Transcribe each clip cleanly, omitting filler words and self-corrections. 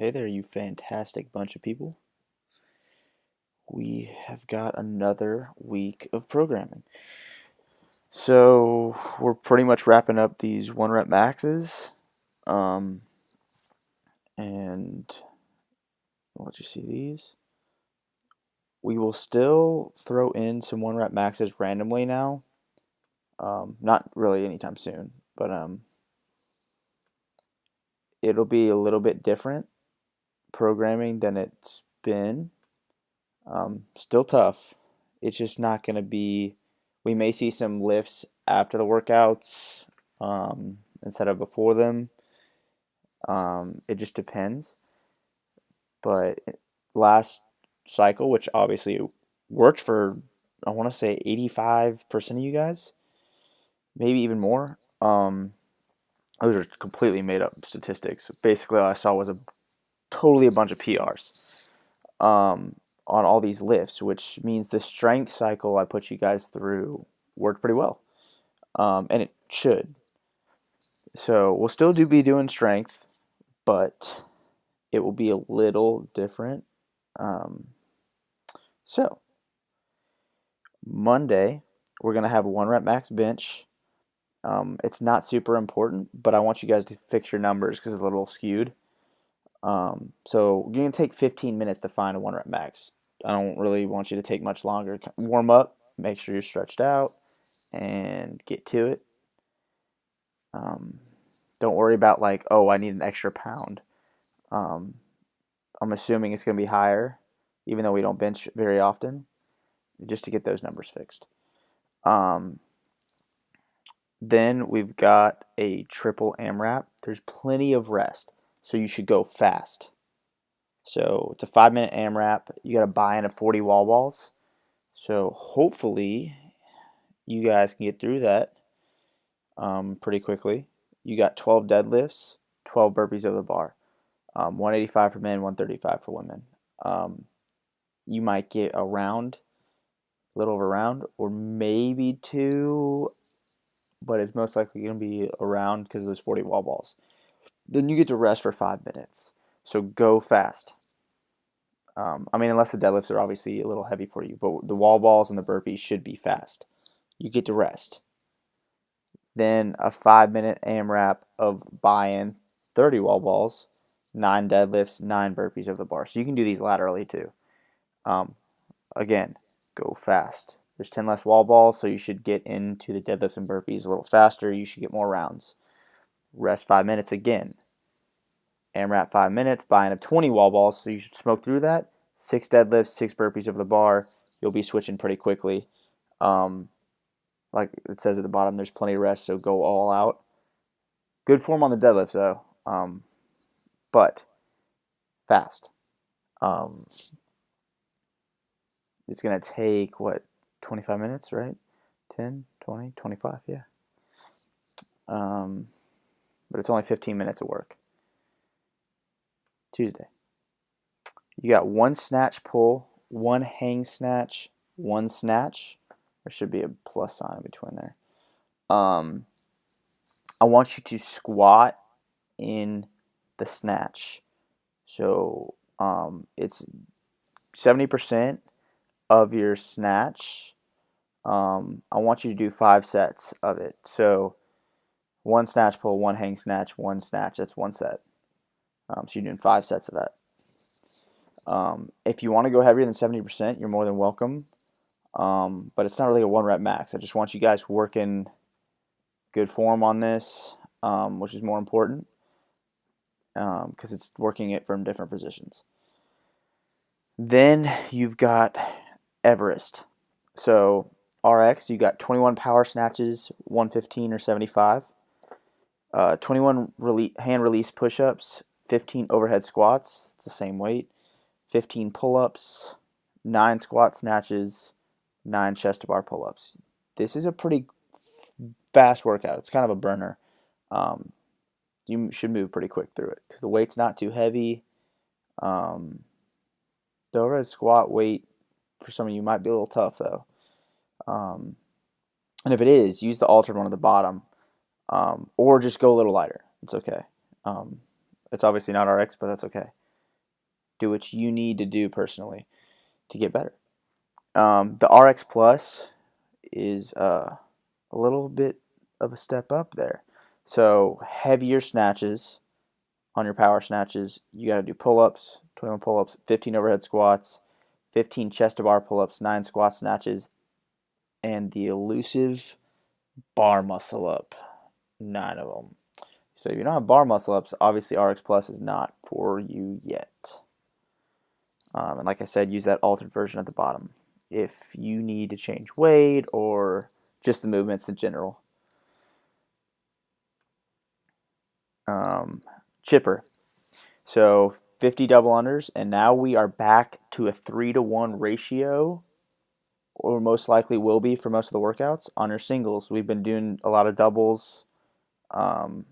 Hey there, you fantastic bunch of people. We have got another week of programming. So, we're pretty much wrapping up these one rep maxes. Um, and I'll let you see these. We will still throw in some one rep maxes randomly now. Not really anytime soon, but it'll be a little bit different programming than it's been. Still tough. It's just not going to be. We may see some lifts after the workouts instead of before them. It just depends. But last cycle, which obviously worked for, I want to say 85% of you guys, maybe even more. Those are completely made up statistics. Basically, all I saw was totally a bunch of PRs. On all these lifts, which means the strength cycle I put you guys through worked pretty well, and it should. So we'll still be doing strength, but it will be a little different. Um, so Monday we're gonna have a one rep max bench. It's not super important, but I want you guys to fix your numbers because it's a little skewed. So you're gonna take 15 minutes to find a one rep max. I don't really want you to take much longer. Warm up, make sure you're stretched out, and get to it. Um, don't worry about like, oh, I need an extra pound. Um, I'm assuming it's gonna be higher, even though we don't bench very often, just to get those numbers fixed. Um, then we've got a triple AMRAP. There's plenty of rest, so you should go fast. So it's a 5-minute AMRAP. You got to buy in of 40 wall balls. So hopefully you guys can get through that pretty quickly. You got 12 deadlifts, 12 burpees over the bar, 185 for men, 135 for women. You might get a round, a little over a round, or maybe two, but it's most likely going to be a round because of those 40 wall balls. Then you get to rest for 5 minutes. So go fast. I mean, unless the deadlifts are obviously a little heavy for you, but the wall balls and the burpees should be fast. You get to rest. Then a 5-minute AMRAP of buy-in, 30 wall balls, 9 deadlifts, 9 burpees over the bar. So you can do these laterally too. Um, again, go fast. There's 10 less wall balls, so you should get into the deadlifts and burpees a little faster. You should get more rounds. Rest 5 minutes again. AMRAP 5 minutes, buy-in of 20 wall balls, so you should smoke through that. 6 deadlifts, 6 burpees over the bar. You'll be switching pretty quickly. Like it says at the bottom, there's plenty of rest, so go all out. Good form on the deadlifts, though, but fast. Um, it's going to take, 25 minutes, right? 10, 20, 25, yeah. But it's only 15 minutes of work. Tuesday. You got 1 snatch pull, 1 hang snatch, 1 snatch. There should be a plus sign in between there. I want you to squat in the snatch. So it's 70% of your snatch. I want you to do 5 sets of it. So 1 snatch pull, 1 hang snatch, 1 snatch. That's 1 set. So you're doing 5 sets of that. If you want to go heavier than 70%, you're more than welcome. But it's not really a 1 rep max. I just want you guys working good form on this, which is more important because it's working it from different positions. Then you've got Everest. So RX, you got 21 power snatches, 115 or 75, 21 hand release push-ups, 15 overhead squats, it's the same weight, 15 pull-ups, 9 squat snatches, 9 chest to bar pull-ups. This is a pretty fast workout. It's kind of a burner. You should move pretty quick through it because the weight's not too heavy. The overhead squat weight for some of you might be a little tough though. And if it is, use the altered one at the bottom, or just go a little lighter. It's okay. It's obviously not RX, but that's okay. do what you need to do personally to get better. The RX Plus is a little bit of a step up there. So heavier snatches on your power snatches. You got to do pull-ups, 21 pull-ups, 15 overhead squats, 15 chest to bar pull-ups, 9 squat snatches, and the elusive bar muscle up, 9 of them. So if you don't have bar muscle ups, obviously RX Plus is not for you yet. And like I said, use that altered version at the bottom if you need to change weight or just the movements in general. Chipper. So 50 double unders, and now we are back to a 3-to-1 ratio, or most likely will be for most of the workouts on your singles. We've been doing a lot of doubles, and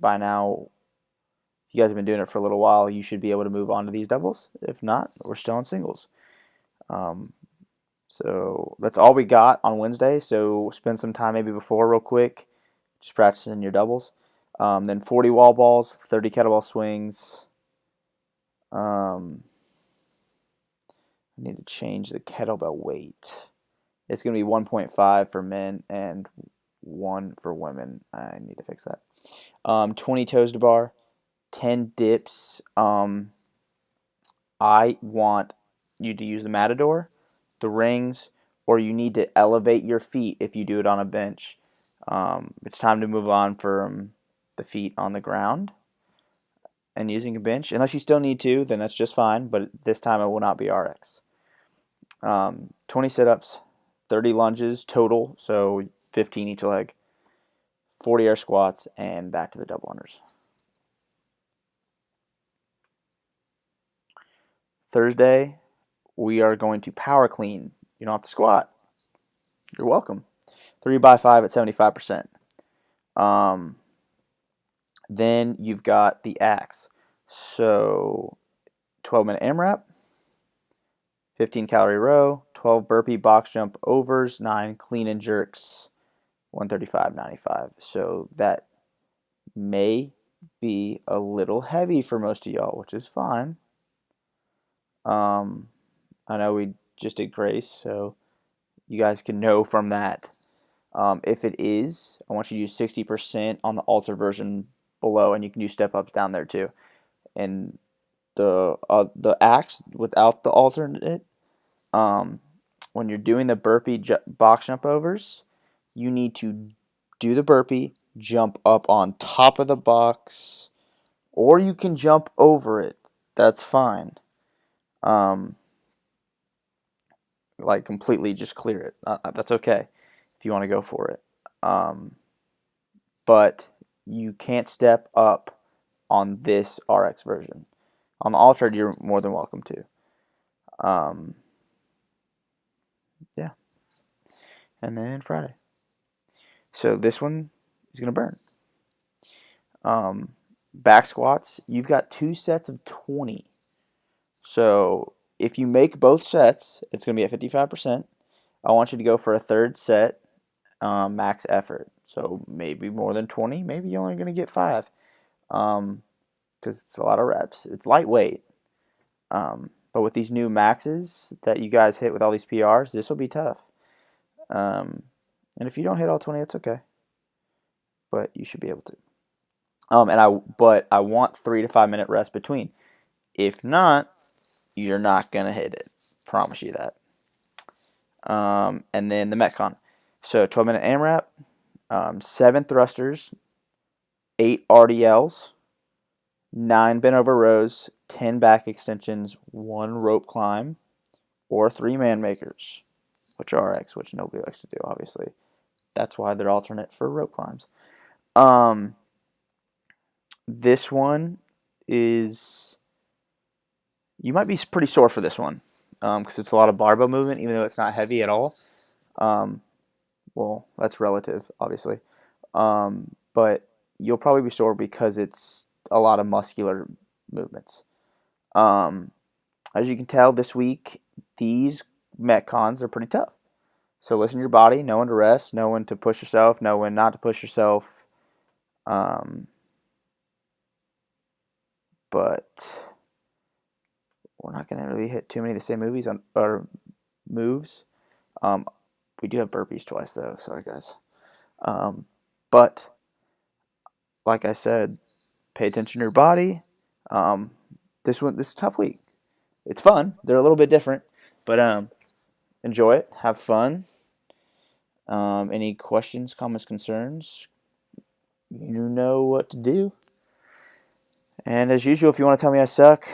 by now, if you guys have been doing it for a little while, you should be able to move on to these doubles. If not, we're still on singles. So that's all we got on Wednesday. So spend some time maybe before real quick, just practicing your doubles. Then 40 wall balls, 30 kettlebell swings. I need to change the kettlebell weight. It's going to be 1.5 for men and 1 for women. I need to fix that. 20 toes to bar, 10 dips. I want you to use the Matador, the rings, or you need to elevate your feet if you do it on a bench. It's time to move on from the feet on the ground and using a bench. Unless you still need to, then that's just fine, but this time it will not be RX. 20 sit-ups, 30 lunges total, so 15 each leg, 40 air squats, and back to the double unders. Thursday, we are going to power clean. You don't have to squat. You're welcome. 3x5 at 75%. Then you've got the axe. So 12-minute AMRAP, 15 calorie row, 12 burpee box jump overs, 9 clean and jerks, 135.95. So that may be a little heavy for most of y'all, which is fine. I know we just did Grace, so you guys can know from that. If it is, I want you to use 60% on the alter version below, and you can do step ups down there too. And the axe without the alternate, when you're doing the burpee box jump overs, you need to do the burpee, jump up on top of the box, or you can jump over it. That's fine. Like completely just clear it. That's okay if you want to go for it. But you can't step up on this RX version. On the altered, you're more than welcome to. Yeah. And then Friday. So this one is going to burn. Back squats, you've got 2 sets of 20. So if you make both sets, it's going to be at 55%. I want you to go for a third set, max effort. So maybe more than 20, maybe you're only going to get 5. Because it's a lot of reps. It's lightweight. But with these new maxes that you guys hit with all these PRs, this will be tough. And if you don't hit all 20, that's okay. But you should be able to. But I want 3 to 5 minute rest between. If not, you're not gonna hit it. Promise you that. And then the Metcon. So 12-minute AMRAP, 7 thrusters, 8 RDLs, 9 bent over rows, 10 back extensions, 1 rope climb, or 3 man makers, which are RX, which nobody likes to do, obviously. That's why they're alternate for rope climbs. This one is, you might be pretty sore for this one because it's a lot of barbell movement, even though it's not heavy at all. Well, that's relative, obviously. But you'll probably be sore because it's a lot of muscular movements. As you can tell this week, these Metcons are pretty tough. So listen to your body, know when to rest, know when to push yourself, know when not to push yourself. But we're not going to really hit too many of the same movies on or moves. Um, we do have burpees twice though. Sorry guys. But like I said, pay attention to your body. Um, this is a tough week. It's fun. They're a little bit different, but enjoy it. Have fun. Any questions, comments, concerns? You know what to do. And as usual, if you want to tell me I suck,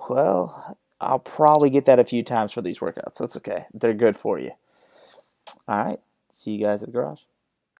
well, I'll probably get that a few times for these workouts. That's okay. They're good for you. All right. See you guys at the garage.